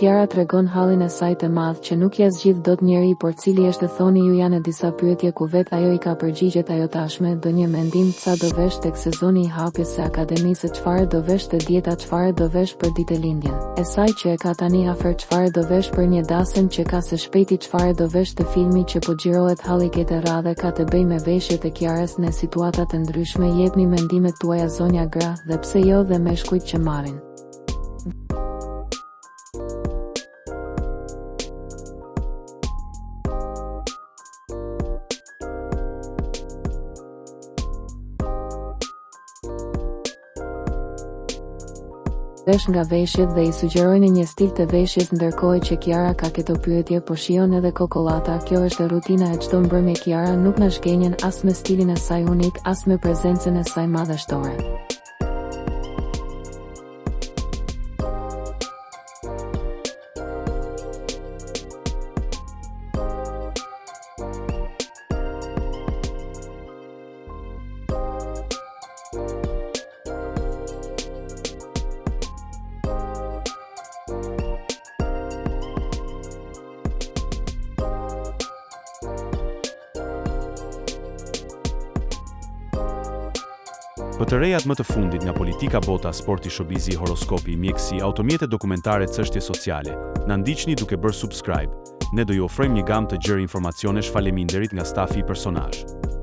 Kiara tregon hallin e saj të madh që nuk ja zgjidh dot njeri, por cili është thoni ju janë disa pyetje ku vet ajo I ka përgjigjet ajo tashme do një mendim sa do vesh tek sezoni I hapjes së akademisë, çfarë do vesh të dieta, çfarë do vesh për ditëlindjen e saj që e ka tani afër, çfarë do vesh për një dasëm që ka së shpejti, çfarë do vesh të filmi që po xhirohet, halli këtë radhë ka të bëjë me veshjet e Kiarës në situata të ndryshme. Jepni mendimet tuaja zonja gra dhe pse jo dhe meshkujt që marrin. Vesh nga veshjet dhe I sugjerojnë një stil të veshjes, ndërkohë që Kiara ka këto pyetje po shijon edhe kokollata. Kjo është rutina e çdo mbrëmje. Kiara nuk na shkenjen as me stilin e saj unik, as me prezencën e saj madhështore. Për të rejat më të fundit nga politika, bota, sporti, showbizi, horoskopi, mjekësi, automjete, dokumentare, çështje sociale, na ndiqni duke bërë subscribe. Ne do ju ofrojmë një gamë të gjerë informacionesh. Faleminderit nga stafi I personazh.